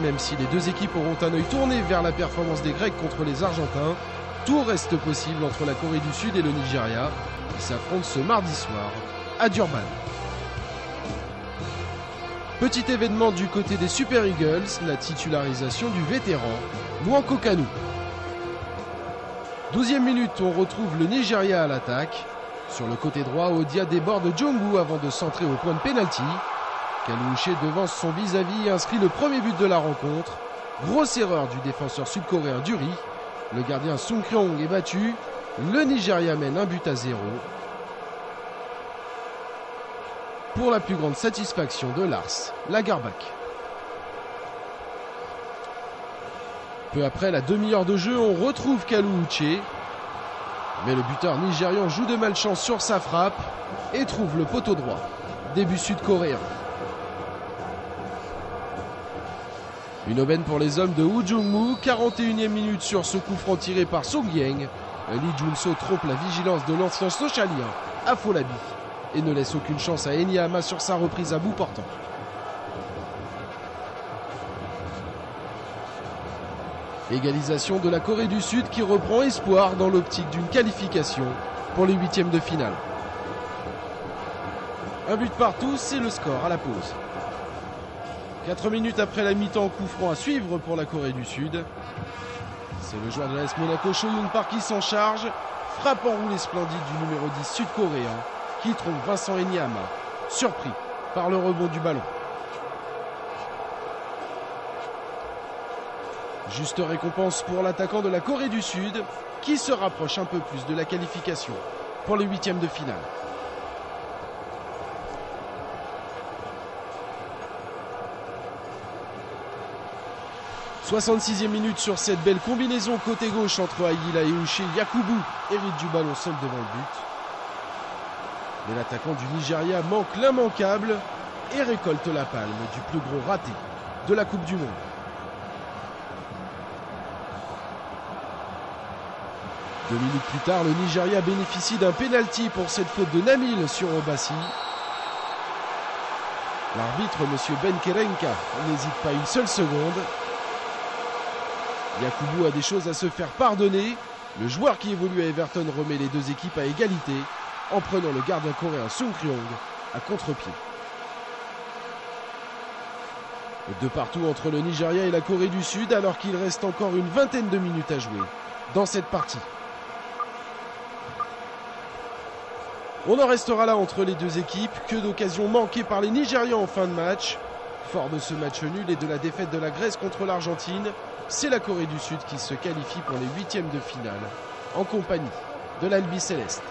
Même si les deux équipes auront un œil tourné vers la performance des Grecs contre les Argentins, tout reste possible entre la Corée du Sud et le Nigeria, qui s'affrontent ce mardi soir à Durban. Petit événement du côté des Super Eagles, la titularisation du vétéran Nwankwo Kanu. 12e minute, on retrouve le Nigeria à l'attaque. Sur le côté droit, Odia déborde Djongu avant de centrer au point de pénalty. Kalouché devance son vis-à-vis et inscrit le premier but de la rencontre. Grosse erreur du défenseur sud-coréen Duri. Le gardien Sung Kyung est battu. Le Nigeria mène 1-0. Pour la plus grande satisfaction de Lars Lagerbäck. Peu après la demi-heure de jeu, on retrouve Kalou Uche. Mais le buteur nigérian joue de malchance sur sa frappe et trouve le poteau droit. Début sud-coréen. Une aubaine pour les hommes de Woo Jung-moo, 41e minute sur ce coup franc tiré par Song Yeng. Lee Jun-so trompe la vigilance de l'ancien socialien à Folabi et ne laisse aucune chance à Enyama sur sa reprise à bout portant. Égalisation de la Corée du Sud qui reprend espoir dans l'optique d'une qualification pour les huitièmes de finale. Un but partout, c'est le score à la pause. 4 minutes après la mi-temps, coup franc à suivre pour la Corée du Sud. C'est le joueur de l'AS Monaco, Cho Yoon-park, qui s'en charge. Frappe enroulée splendide du numéro 10 sud-coréen qui trompe Vincent Enyama, surpris par le rebond du ballon. Juste récompense pour l'attaquant de la Corée du Sud qui se rapproche un peu plus de la qualification pour les huitièmes de finale. « 66e minute sur cette belle combinaison côté gauche entre Aguila et Uche. Yakubu hérite du ballon seul devant le but. Mais l'attaquant du Nigeria manque l'immanquable et récolte la palme du plus gros raté de la Coupe du Monde. Deux minutes plus tard, le Nigeria bénéficie d'un pénalty pour cette faute de Nabil sur Obasi. L'arbitre, M. Ben Kerenka, n'hésite pas une seule seconde. Yakubu a des choses à se faire pardonner. Le joueur qui évolue à Everton remet les deux équipes à égalité en prenant le gardien coréen Sung Kyung à contre-pied. De partout entre le Nigeria et la Corée du Sud alors qu'il reste encore une vingtaine de minutes à jouer dans cette partie. On en restera là entre les deux équipes. Que d'occasions manquées par les Nigérians en fin de match. Fort de ce match nul et de la défaite de la Grèce contre l'Argentine, c'est la Corée du Sud qui se qualifie pour les huitièmes de finale en compagnie de l'Albi Céleste.